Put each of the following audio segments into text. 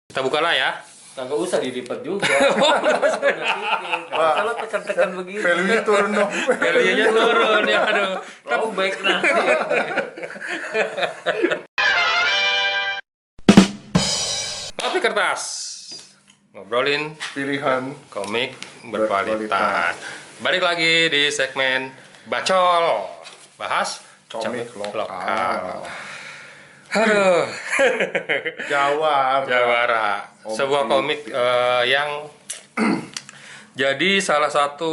Kita buka lah ya. Kagak usah dilipat juga. Kalau tekan-tekan begini. Value-nya turun dong. Value-nya turun ya, aduh. Oh baik nanti. Kopi kertas. Ngobrolin Pilihan komik berkualitas. Berkualitas. Balik lagi di segmen Bacol. Bahas komik lokal. Aduh. Jawara. Sebuah komik yang jadi salah satu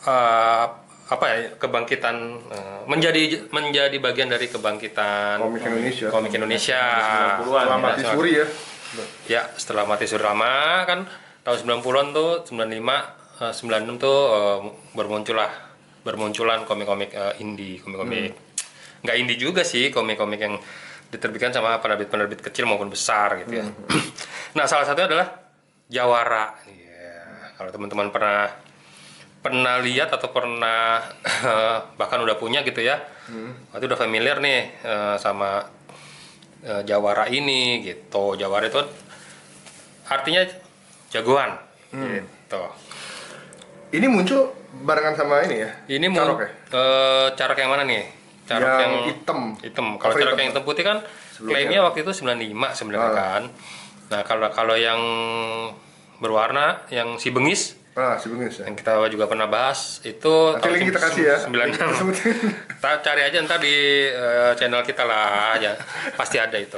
apa ya, kebangkitan, menjadi bagian dari kebangkitan Komik Indonesia. 90-an Setelah mati suri ya. Ya, setelah mati suri lama kan tahun 90-an tuh, 95, 96 tuh bermunculan komik-komik indie, komik-komik nggak indie juga sih, komik-komik yang diterbitkan sama penerbit-penerbit kecil maupun besar gitu ya. Nah, salah satunya adalah Jawara. Yeah. Kalau teman-teman pernah lihat atau pernah bahkan udah punya gitu ya, itu udah familiar nih sama Jawara ini gitu. Jawara itu artinya jagoan gitu. Ini muncul barengan sama ini ya? Ini Carok ya? Carok yang mana nih? Carok yang hitam. Kalau carok yang hitam putih kan klaimnya waktu itu 95 sebenarnya kan. Nah, kalau yang berwarna yang si Bengis, Si Bengis ya. yang kita juga pernah bahas itu Nanti link kita kasih ya. 96. Kita cari aja ntar di channel kita lah ya. Pasti ada itu.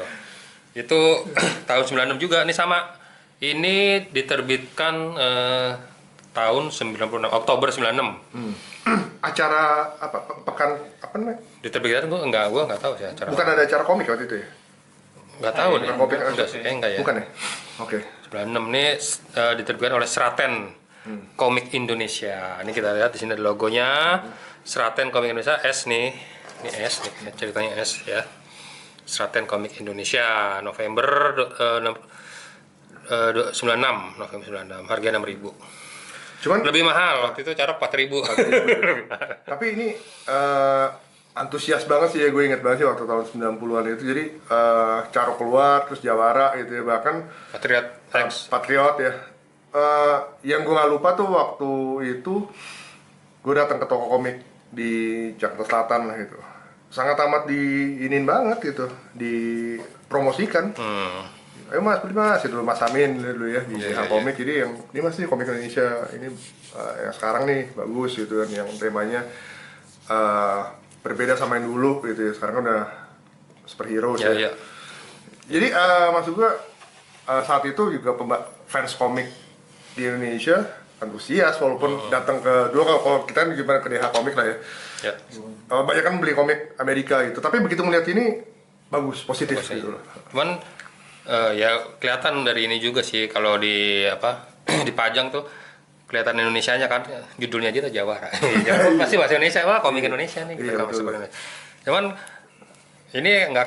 Itu tahun 96 juga nih sama. Ini diterbitkan tahun 96, Oktober 96. Acara apa? Pekan apa namanya? Diterbitkan gua enggak tahu sih acara. Bukan ada acara komik waktu itu ya? Enggak tahu deh. Bukan komik Enggak sih, kayaknya enggak ya. Bukan ya? Oke. 96 ini diterbitkan oleh Seraten Komik Indonesia. Ini kita lihat di sini ada logonya. Seraten Komik Indonesia S nih. Ini S nih, ceritanya S ya. Seraten Komik Indonesia November 96, November 96. Harga 6.000. Cuman Lebih mahal waktu itu carok 4.000. tapi ini antusias banget sih ya, gue inget banget sih waktu tahun 90-an itu. Jadi Carok keluar, terus Jawara gitu ya, bahkan Patriot X. Patriot ya. Yang gue gak lupa tuh waktu itu gue datang ke toko komik di Jakarta Selatan lah gitu. Sangat amat diinin banget gitu, dipromosikan. Ayo mas, beli mas, itu Mas Amin dulu ya di komik. Jadi yang ini mas nih komik Indonesia ini yang sekarang nih bagus gitu kan, yang temanya berbeda sama yang dulu gitu ya. Sekarang kan udah superhero ya. Ya. Jadi maksud gua saat itu juga fans komik di Indonesia antusias, walaupun datang ke dulu kalau kita gimana ke DH komik lah ya. Ya. Banyak kan beli komik Amerika gitu, tapi begitu melihat ini bagus, positif gitu loh. Cuman ya kelihatan dari ini juga sih, kalau di dipajang tuh kelihatan Indonesianya kan, judulnya aja tuh Jawara. Pasti bahasa Indonesia, wah komik Indonesia nih gitu. Iya, betul. Cuman ini nggak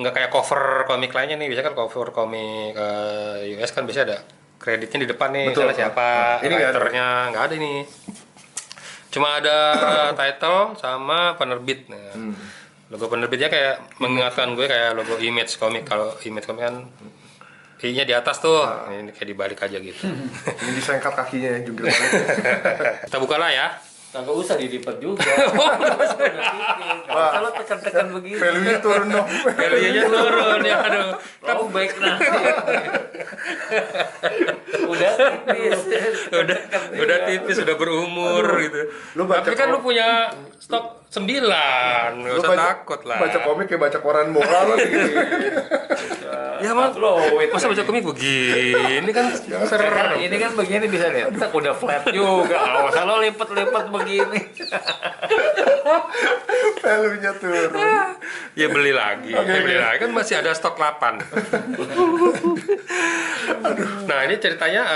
kayak cover komik lainnya nih. Biasanya kan cover komik US kan biasanya ada kreditnya di depan nih, Betul. misalnya siapa, Ini nggak ada. writernya, nggak ada ini. Cuma ada title sama penerbit. Nah, logo penerbitnya kayak mengingatkan gue kayak logo Image Comic. Kalau Image Comic kan I-nya di atas tuh, ini kayak dibalik aja gitu. Ini disengkat kakinya ya, jungkir balik. Kita buka lah ya. Kagak usah dilipat juga. Wah. Kalau tekan-tekan begini. Value-nya turun dong. Value-nya turun ya, aduh. Oh baik nanti. Udah tipis. Udah tipis, udah berumur gitu. Lu baca Tapi kan lu punya stok 9, nggak usah takut lah. Baca komik kayak baca koran moral gitu. Ya mas, masa baca komik begini kan Kan ini kan begini bisa lihat. Udah flat juga. Kalau usah lo lipat-lipat begini. Value-nya turun. Ya beli lagi, kan masih ada stok 8. Nah ini ceritanya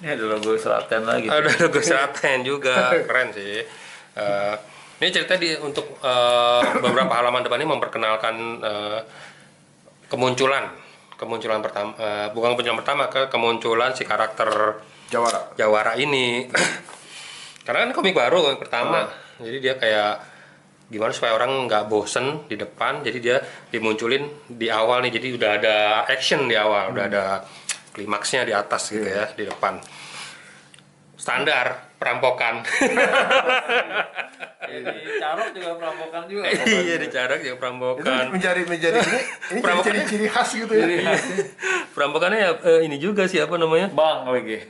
Ini ada logo Seraten lagi. ada logo Seraten juga, keren sih. Ini cerita untuk beberapa halaman depan ini memperkenalkan kemunculan pertama, bukan kemunculan pertama, kemunculan si karakter Jawara ini. Karena kan komik baru yang pertama, jadi dia kayak gimana supaya orang nggak bosen di depan, jadi dia dimunculin di awal nih, jadi udah ada action di awal, udah ada klimaksnya di atas gitu ya, di depan. Standar perampokan. Di Carok juga perampokan juga. Iya, di Carok juga Itu perampokan. menjadi ini Perampokan. jadi ciri khas gitu ya. Perampokannya ya ini juga sih apa namanya? Bang lagi.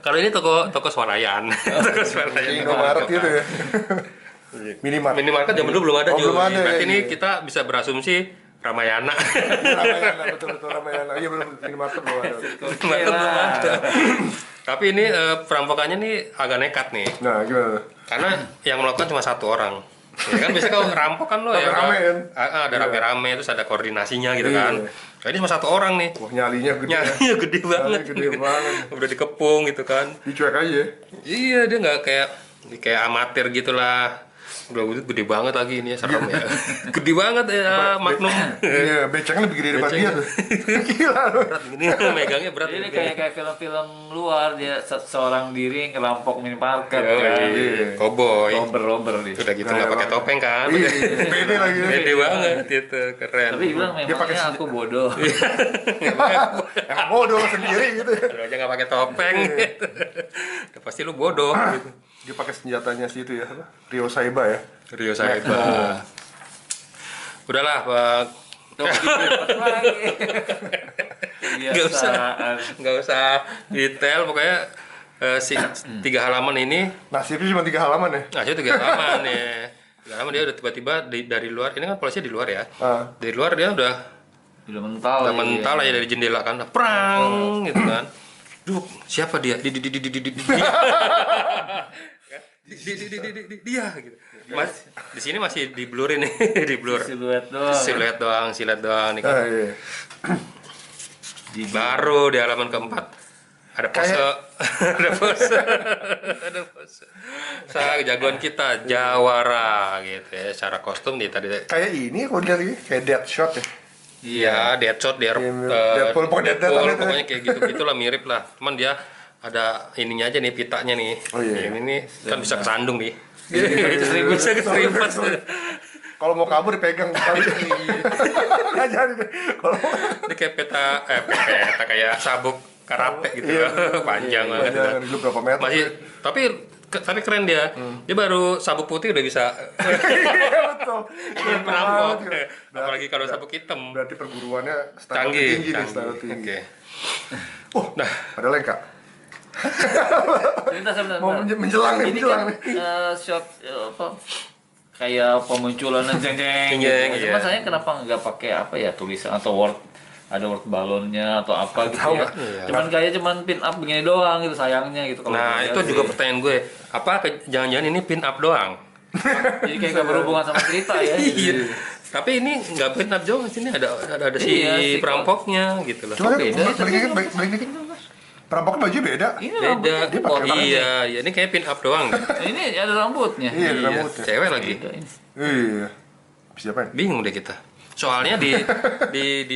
Kalau ini toko swalayan. Toko swalayan. Kayak Indomaret gitu ya. Minimarket. Minimarket zaman dulu belum ada, Oh, belum ada, berarti ya, ini iya. kita bisa berasumsi Ramayana. Ramayana, betul Ramayana. Iya belum minimarket belum ada. Minimarket belum ada. Tapi ini perampokannya nih agak nekat nih. Nah, gimana? Karena yang melakukan cuma satu orang. Ya kan biasanya kalau rampok kan lo ya Rame-rame kan? ada rame-rame, terus ada koordinasinya gitu Iya. kan. Nah, ini cuma satu orang nih. Wah, nyalinya gede. Nyalinya gede banget. Gede banget. Udah dikepung gitu kan. Dicuek aja. Iya, dia nggak kayak amatir gitulah. Udah gede banget lagi ini ya, serem ya. Gede banget ya Magnum. Iya, becaknya lebih gede daripada dia Becaknya. tuh. Gila lu. Ini megangnya berat. Ini kayak film-film luar, dia seorang diri ngerampok minimarket Yo, kan. iya. Cowboy. Robber nih. Udah gitu Nah, nggak pakai emang. topeng kan. Iya, pede lagi. Pede banget itu, keren. Tapi dia bilang Dia pakai memangnya aku bodoh. Emang bodoh sendiri gitu ya. Lu aja nggak pakai topeng gitu. Udah pasti lu bodoh gitu. Dia pakai senjatanya sih itu ya, apa? Rio Saiba ya. Rio Saiba. Udahlah, Pak. Tuh, dilipat lagi. Nggak usah, Kebiasaan. nggak usah detail. Pokoknya si 3 halaman ini, Nasibnya cuma 3 halaman ya. nah itu 3 halaman ya. 3 halaman dia udah tiba-tiba dari luar. Ini kan polisinya di luar ya. Ah. Dari luar dia udah Udah mental. mental aja dari jendela kan, perang gitu kan. Duh, siapa dia? Dia gitu. Mas, di sini masih di blur ini, di blur. Siluet doang. Siluet doang nih kan. Ah, iya. Baru di halaman keempat ada pose, ada pose, ada pose. Jagoan kita Jawara gitu ya. Secara kostum nih tadi. Kayak ini kalau dilihat ini kayak Deadshot ya. Iya, Deadshot, Deadpool, pokoknya Deadpool itu. pokoknya kayak gitu-gitulah mirip lah. Cuman dia ada ininya aja nih, pitanya nih. Oh, iya. Ini nih kan bisa kesandung nih. Iya. Bisa keseripet. Kalau mau kabur dipegang kali. Nggak jadi deh. Kalau Ini kayak peta kayak sabuk karape gitu Iya, loh. Panjang banget. Panjang, dulu berapa meter? Masih tapi keren dia. Dia baru sabuk putih udah bisa Iya betul. merampok. Banget, ya. Apalagi kalau sabuk hitam. Berarti perburuannya standar Canggih, tinggi nih, canggih. standar tinggi. Oke. Oh, Nah, ada lengkap. Sebentar. Mau menjelang nih, Ini menjelang kan nih. shot apa? Kayak pemunculan jeng Jeng, gitu. iya. Cuma saya kenapa nggak pakai apa ya tulisan atau word, ada word balonnya atau apa gitu Tahu ya. nggak? Iya. Cuman kayak pin up begini doang gitu, sayangnya gitu kalau nah dilihat itu juga sih. pertanyaan gue. Apa jangan-jangan ini pin up doang? Jadi kayak nggak berhubungan sama cerita ya. Iya. Tapi ini nggak pin up doang, sini ada si Iya sih, perampoknya gitu loh. Coba beda. balik dikit. Perampoknya baju beda. Ini Beda. rambutnya dipotong. Iya, ini kayak pin up doang. Ini ada rambutnya. Iya, ada rambutnya. Cewek lagi. Beda ini. Iya. Siapa ini? Bingung deh kita. Soalnya di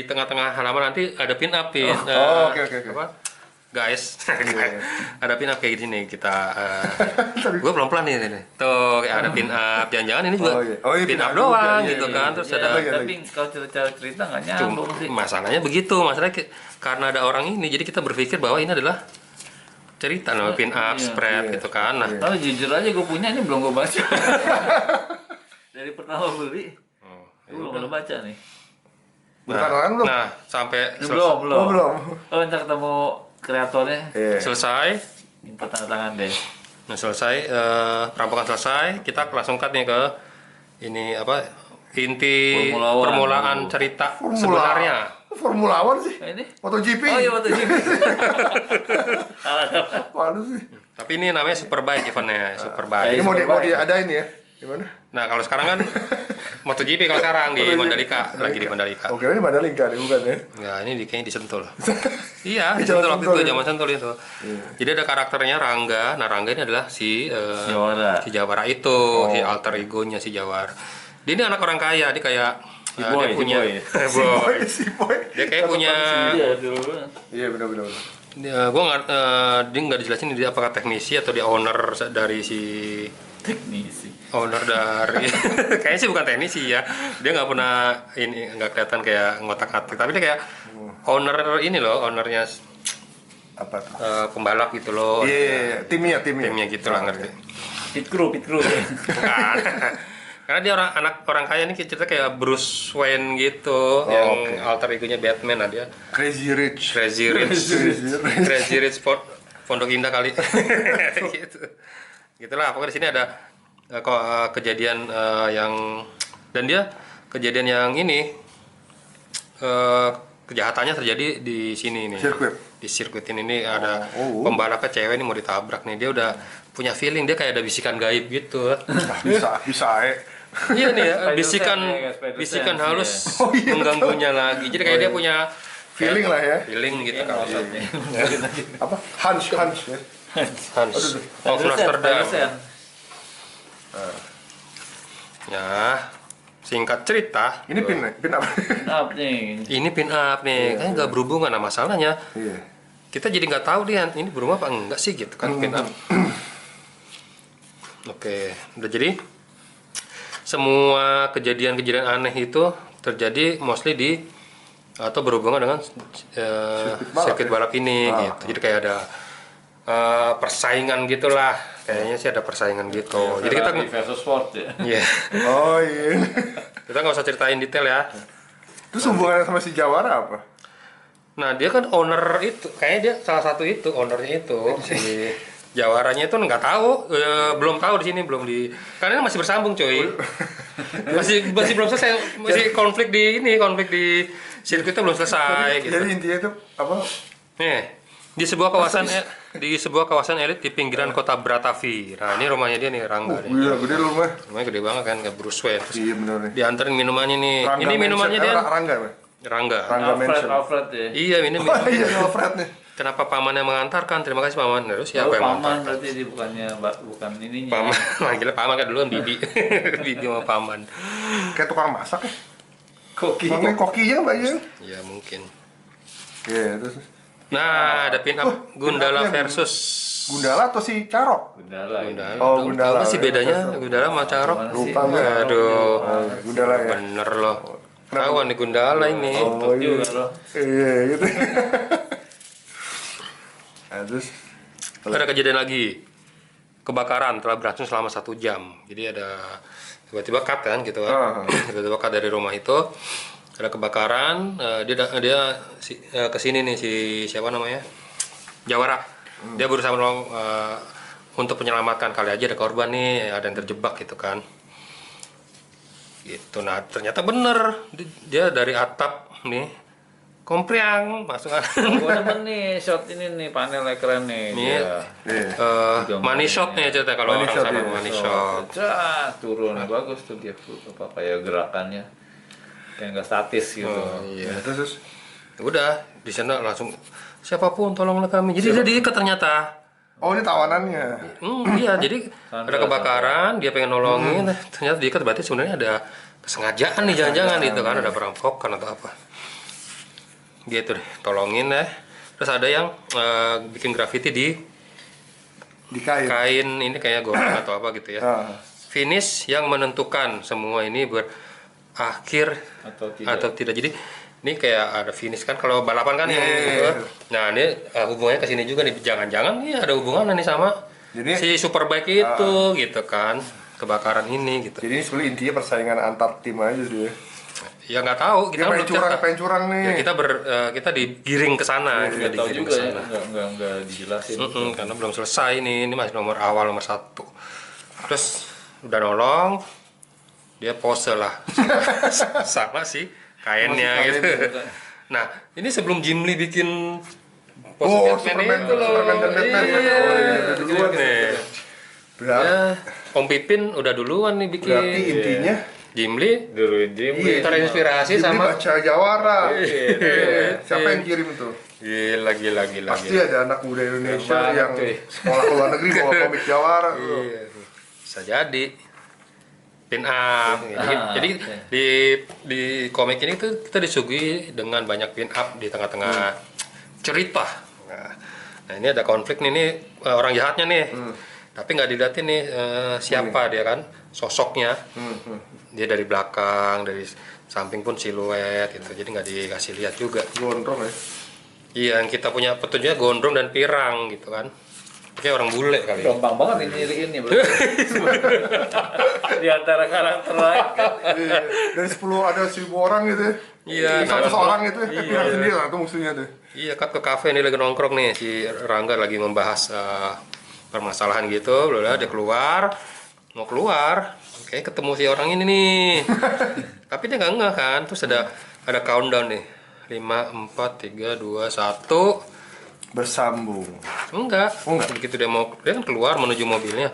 tengah-tengah halaman nanti ada pin up pin. Oh, oke. Apa? Guys, ada pin up kayak gini nih kita. Sorry. Gue pelan-pelan nih. Tuh kayak ada pin up. Jangan-jangan ini juga Oh, iya. Oh, iya, pin pin up up doang juga, iya, gitu iya, kan. iya. Terus Ya, ada tapi kalau cerita nggak nyambung sih. masalahnya begitu. Masalahnya karena ada orang ini, jadi kita berpikir bahwa ini adalah cerita nama pin up, Iya, spread iya. gitu kan. Nah, Tapi jujur aja gue punya ini belum gue baca. Dari pertama beli, gue belum baca nih. Bukan orang belum? nah sampai Belum. Oh, belum. Oh, ntar ketemu kreatornya, Iya. selesai. minta tanda tangan deh. Nah selesai, perampokan selesai, kita langsung cut nih ke ini apa inti permulaan cerita sebenarnya. Formula One sih. Ini? MotoGP. Oh iya waktu ini. Apaan sih? Tapi ini namanya Superbike eventnya, Superbike. Ini mau Superbike. diadain ya? Gimana? Nah kalau sekarang kan MotoGP kalau sekarang di Mandalika, lagi di Mandalika. Oke, ini Mandalika nih bukan ya? Enggak, ini kayaknya di Sentul. Iya, di Jaman Sentul waktu Sentul itu, ya? zaman Sentul itu. Jadi ada karakternya Rangga. Nah, Rangga ini adalah Jawara. si Jawara itu, si alter egonya si Jawara. Dia ini anak orang kaya, dia kayak boy, dia punya si boy. boy. Si boy. Dia kayak punya Iya dulu. Iya benar-benar. gue nggak dia nggak dijelasin dia apakah teknisi atau dia owner dari si Teknisi. owner dari kayaknya sih bukan teknisi ya, dia nggak pernah ini, nggak kelihatan kayak ngotak-atik, tapi dia kayak owner ini loh, ownernya Apa tuh? pembalap gitu loh. Iya, timnya. Timnya gitu lah, ngerti. Pit crew. Bukan. Karena dia orang kaya nih, cerita kayak Bruce Wayne gitu, yang oke. alter egonya Batman. Nah, dia Crazy Rich. Crazy Rich Pondok Indah kali. Gitu. Gitulah, pokoknya di sini ada kejadian yang, dan dia kejadian yang ini kejahatannya terjadi di sini nih. Sirkuit. Di sirkuit ini ada Oh. pembalapnya cewek nih mau ditabrak nih. Dia udah punya feeling, dia kayak ada bisikan gaib gitu. Bisa. Iya nih ya, Spider-Sense ya, kayak Spider-Sense, bisikan iya. halus Oh, iya, mengganggunya lagi. Jadi kayak dia punya Feeling lah ya. feeling gitu Iya, kali. maksudnya. Apa? Hunch ya. Hans of Amsterdam. Ya, singkat cerita, Ini pin apa? Up nih. ini pin up nih, kan nggak berhubungan. Nah, masalahnya Iya. kita jadi nggak tahu dia ini berubah apa enggak sih gitu kan, pin up. Oke, udah jadi semua kejadian-kejadian aneh itu terjadi mostly di atau berhubungan dengan sirkuit balap ini gitu. Jadi kayak ada persaingan gitulah. Kayaknya sih ada persaingan gitu. Jadi kita Ferrari versus Ford ya. iya. Oh iya. Kita nggak usah ceritain detail ya. Terus hubungannya sama si Jawara apa? Nah, dia kan owner itu, kayaknya dia salah satu itu, ownernya itu si Jawaranya itu nggak tahu, belum tahu di sini, belum di, karena ini masih bersambung coy, masih belum selesai, masih konflik di sirkuitnya belum selesai gitu. Jadi intinya itu apa? Nih, di sebuah kawasan elit di pinggiran kota Bratavi. Nah, ini rumahnya dia nih, Rangga. Nih. Iya, gede lu mah. Rumahnya gede banget kan, kayak Bruce Wayne. Terus Iya bener nih. dianterin minumannya nih. Rangga Ini minumannya dia, Rangga apa? Rangga. Rangga Mansion. Alfred ya. Iya, ini Oh iya, Alfred nih. kenapa pamannya mengantarkan? Terima kasih paman. Terus siapa Oh, yang paman mengantarkan? berarti dia bukan ininya. Paman, manggilnya paman kan duluan bibi. Bibi sama paman. Kayak tukang masak ya. Koki. Namanya kokinya Mbak Yen. Ya mungkin. Iya, terus Nah, ada pin up Gundala pin up-nya versus Gundala atau si Carok? Gundala. Gundala. Oh, Gundala. Apa sih bedanya Gundala sama Carok? Gimana sih? Lupa gue. Aduh. Gundala ya. Bener loh. Kawan nih Gundala ini. Untuk juga loh. Iya, gitu. Nah, terus Ada kejadian lagi. Kebakaran telah berlangsung selama 1 jam. Jadi ada tiba-tiba cut kan gitu kan. Tiba-tiba cut dari rumah itu. Ada kebakaran, dia kesini nih si siapa namanya, Jawara. Dia berusaha menolong untuk menyelamatkan, kali aja ada korban nih, ada yang terjebak gitu kan. Gitu. Nah ternyata bener, dia dari atap nih kompriang masuk. Gue demen nih shot ini nih, panelnya keren nih. Nih, Iya. money shot nih cerita kalau Money orang shot, sana iya. money shot. Turun bagus tuh dia apa kayak gerakannya. Kayak nggak statis gitu. Iya. ya, terus Udah di sana langsung siapapun tolonglah kami. Jadi dia diikat ternyata. oh ini tawanannya. Iya, jadi ada kebakaran, dia pengen nolongin, ternyata diikat, berarti sebenarnya ada kesengajaan nih, jangan-jangan gitu kan, ada perampokan atau apa. Gitu deh, tolongin ya. Terus ada yang bikin graffiti di Di kain. kain ini kayak goreng atau apa gitu ya. Ah. Finish yang menentukan semua ini berakhir atau tidak. Jadi ini kayak ada finish kan kalau balapan kan yang gitu. Nah, ini hubungannya ke sini juga nih. Jangan-jangan nih ada hubungan nih sama Jadi- si Superbike itu gitu kan. Kebakaran ini gitu. Jadi ini sebenarnya intinya persaingan antar tim aja sih ya. Ya nggak tahu, Dia kita belum pengen curang nih. Ya, kita digiring ke sana, kita Tahu digiring juga ke ya, sana. nggak dijelasin. Karena belum selesai nih, ini masih nomor awal, nomor 1. Terus udah nolong, dia pose lah sama si kainnya Masih gitu. kain Nah, ini sebelum Jim Lee bikin pose Oh, Batman Superman, itu loh. Superman dan Batman. Iya, Oh, iya, duluan nih. Berarti, Ya, Om Pipin udah duluan nih bikin. berarti intinya Jim Lee Duluin Jim. Iya. terinspirasi Jim Lee sama baca Jawara. Iya. Siapa yang kirim tuh? gila. Pasti ada anak muda Indonesia Banget, yang cuy. sekolah ke luar negeri bawa komik Jawara. Iya, bisa jadi pin up. Jadi di komik ini tuh kita disuguhi dengan banyak pin up di tengah-tengah cerita. Nah, ini ada konflik nih, orang jahatnya nih. Tapi nggak dilihatin nih siapa dia kan. sosoknya. Dia dari belakang, dari samping pun siluet gitu. Jadi nggak dikasih lihat juga. Gondrong ya. Iya, yang kita punya petunjuknya gondrong dan pirang gitu kan. Kayak orang bule kali. Gampang banget ini ini bro. Di antara karakter lain kan. Iya. Dari 10 ada 1000 orang gitu ya. Iya, 100 nah, orang gitu ya. Pirang sendiri lah itu musuhnya tuh. Iya, Kat ke kafe nih lagi nongkrong nih, si Rangga lagi membahas permasalahan gitu, lalu dia mau keluar, oke ketemu si orang ini nih, tapi dia nggak ngeh kan, terus ada countdown nih, 5, 4, 3, 2, 1, Bersambung. enggak, begitu dia kan keluar menuju mobilnya,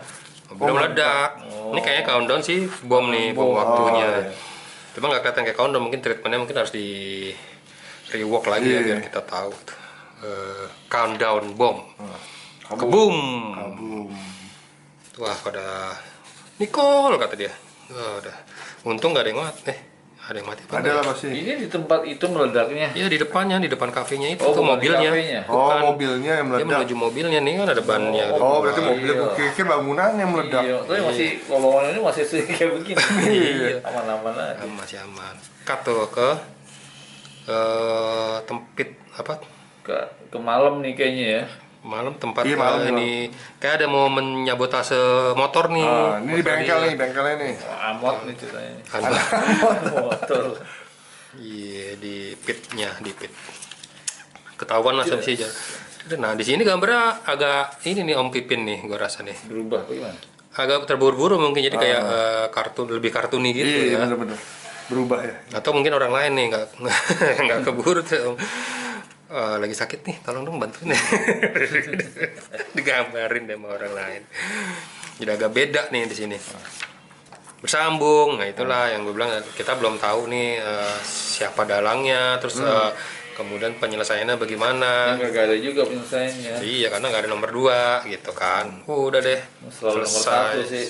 mobilnya meledak, ini kayaknya countdown sih bom nih, bom waktunya, cuma nggak kelihatan kayak countdown, mungkin treatmentnya mungkin harus di rework lagi ya biar kita tahu. Countdown bom. Kebum. Wah, pada Nicole kata dia. Wah, udah. Untung nggak ada yang mati. Ada yang mati apa? Ada lah pasti. Ini di tempat itu meledaknya. Iya, di depannya, di depan kafenya itu Oh, tuh bukan di mobilnya. kafenya. Oh, Bukan. mobilnya yang Dia meledak. menuju mobilnya nih kan ada bannya. Oh, berarti mobilnya Iya. kira bangunan yang meledak. Iya, tapi masih kalau ini masih kayak begini. Iya. Aman-aman aja. Masih aman. Cut tuh ke tempit apa? Ke malam nih kayaknya ya. Malam tempat Iya, malam, ini kayak ada mau menyabotase motor nih. Ah, ini di Motor bengkel dia. nih, bengkelnya nih. Amot nih ceritanya. Ada. Motor. Iya di pitnya, di pit. Ketahuan lah sih aja. Nah di sini gambarnya agak ini nih Om Pipin nih, gua rasa nih. Berubah bagaimana? Agak terburu-buru mungkin jadi kayak kartun lebih kartuni gitu Iya, ya. bener-bener. Berubah ya. Atau mungkin orang lain nih nggak nggak keburu tuh. Om. Lagi sakit nih, tolong dong bantuin. Digambarin deh sama orang lain. Jadi agak beda nih di sini. Bersambung, nah itulah yang gue bilang kita belum tahu nih siapa dalangnya, terus kemudian penyelesaiannya bagaimana. Nggak ada juga penyelesaiannya. Iya, karena nggak ada nomor 2 gitu kan. Udah deh, Selalu nomor 1 sih.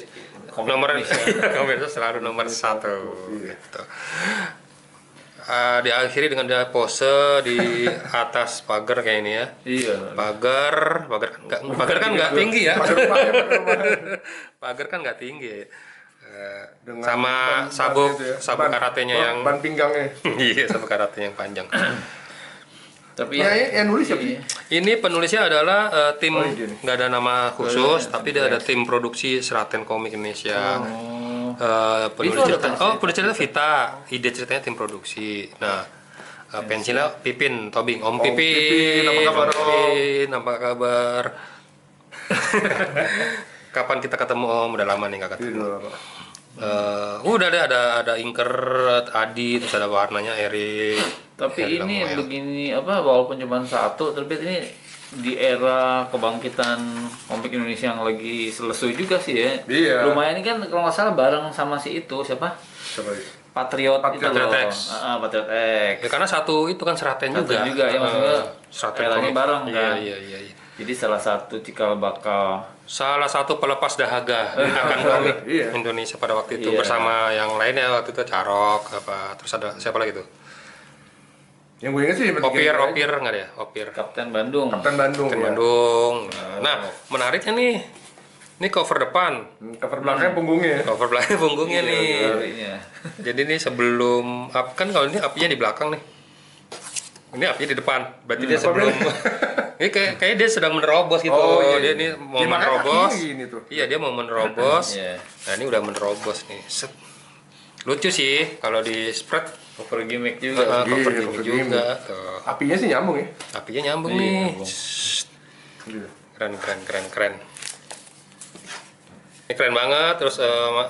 Nomor komentar selalu nomor 1 gitu. Diakhiri dengan dia pose di atas pagar kayak ini ya. Iya. Pagar kan nggak tinggi ya. Pagar kan nggak tinggi. Dengan Sama ban sabuk gitu ya. sabuk karatenya yang ban pinggangnya. iya, sabuk karatenya yang panjang. Tapi Ya, yang nulis siapa sih? Ini penulisnya adalah tim, Oh, iya nih. nggak ada nama khusus, tapi dia ada tim produksi Seraten Komik Indonesia. Penulis Itu ada cerita, penulis penulis cerita Vita, ide ceritanya tim produksi. Nah, pensilnya Pipin, Tobing, Om Pipin, apa kabar, Om? Pipin, apa kabar? Kapan kita ketemu Om? Udah lama nih nggak ketemu. Gitu, apa. Udah deh ada Inker, Adi, terus ada warnanya Erik. Tapi Erik ini Samuel. begini apa walaupun cuma 1 tapi ini di era kebangkitan komik Indonesia yang lagi selesai juga sih ya. Iya. Lumayan ini kan kalau nggak salah bareng sama si itu siapa? Siapa lagi? Patriot itu Patriot loh. X. Patriot X. Ya karena satu itu kan Seraten Satu juga. juga, ya, maksudnya Seraten eranya komik. bareng, kan? Iya. Jadi salah satu cikal bakal Salah satu pelepas dahaga akan komik Iya. Indonesia pada waktu itu Iya. bersama yang lainnya waktu itu Carok apa terus ada siapa lagi tuh? Yang gue ingat sih Opir nggak ada ya? Opir. Kapten Bandung. Kapten Bandung. Kapten Ya. Bandung. Nah, menariknya nih. Ini cover depan, Cover belakangnya punggungnya ya. cover belakang punggungnya Iya, nih. galerinya. Jadi ini sebelum kan kalau ini apinya di belakang nih. Ini apinya di depan. Berarti dia Apa sebelum bedanya? ini kayak dia sedang menerobos gitu. Oh, iya, Dia iya. ini mau Ya, makanya menerobos. kakinya gini tuh. Iya, dia mau menerobos. Iya. Nah, ini udah menerobos nih. Set. Lucu sih kalau di spread Cover gimmick juga. Iya, cover cover gini gimmick. juga tuh. Apinya sih nyambung ya. Apinya nyambung Iya, nih. nyambung. Shhh. Gitu. Keren. Ini keren banget. Terus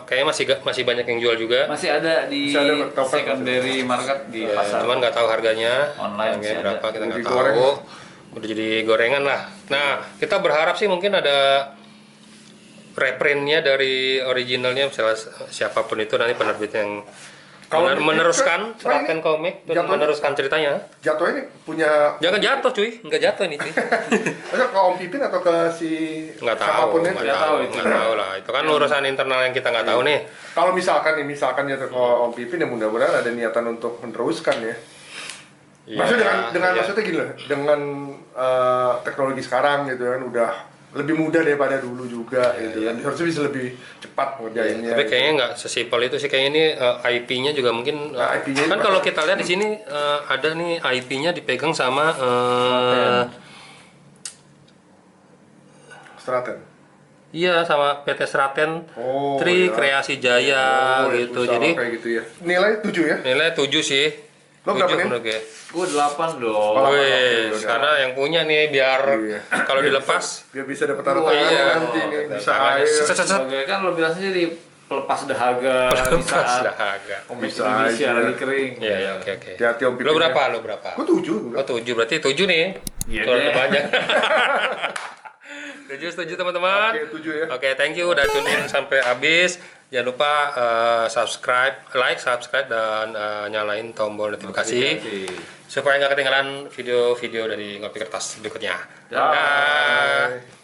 kayaknya masih banyak yang jual juga. Masih ada di Masih ada cover. secondary market di pasar. Cuman nggak tahu harganya. Online Harganya masih berapa ada. kita nggak Udah tahu. digoreng. Udah jadi gorengan lah. Nah, kita berharap sih mungkin ada reprintnya dari originalnya, misalnya siapapun itu nanti penerbit yang Kalau meneruskan cuma Seraten ini Komik terus jatuhnya- meneruskan ceritanya. Jatuh ini punya. Jangan jatuh cuy, nggak jatuh nih cuy. Maksudnya ke Om Pipin atau ke si Nggak tahu, siapapun ya? nggak Nggak tahu, tahu itu. nggak tahu lah. Itu kan urusan internal yang kita nggak tahu nih. Kalau misalkan jatuh ke Om Pipin ya mudah-mudahan ada niatan untuk meneruskan ya. Iya, Maksudnya dengan iya. maksudnya gini loh, dengan teknologi sekarang gitu kan udah lebih mudah daripada dulu juga gitu kan. Harusnya bisa lebih cepat ngerjainnya. Tapi kayaknya nggak sesimpel itu sih. Kayaknya ini IP-nya juga mungkin. Nah, IP-nya kan juga- kalau kita lihat di sini ada nih IP-nya dipegang sama Straten. iya sama PT Sraten Oh, Tri iya. Kreasi Jaya Oh, ya, gitu. susah Jadi kayak gitu ya. Nilai 7 ya? nilai 7 sih. Lo berapa 7 nih? menurut gue. Gue 8 dong. Oh, Wih, oke, udah. karena yang punya nih biar Iya. kalau dilepas Biar bisa dapat tanda Wah, tangan iya. nanti nih. Bisa tangannya aja. set, set, set. Sebagai kan lo bilang sendiri pelepas dahaga di Lepas saat dahaga. komik Bisa Indonesia aja. lagi kering. Iya, ya, oke oke. Hati-hati Om Lo Pipin berapa? ya. Lo berapa? Gue 7 juga. Oh 7, berarti 7 nih. Iya Kalau deh. banyak. 7 teman-teman. Oke, 7 ya. Oke, thank you udah tune in sampai habis. Jangan lupa subscribe, subscribe dan nyalain tombol notifikasi supaya nggak ketinggalan video-video dari Ngopi Kertas berikutnya. Dah. Dah.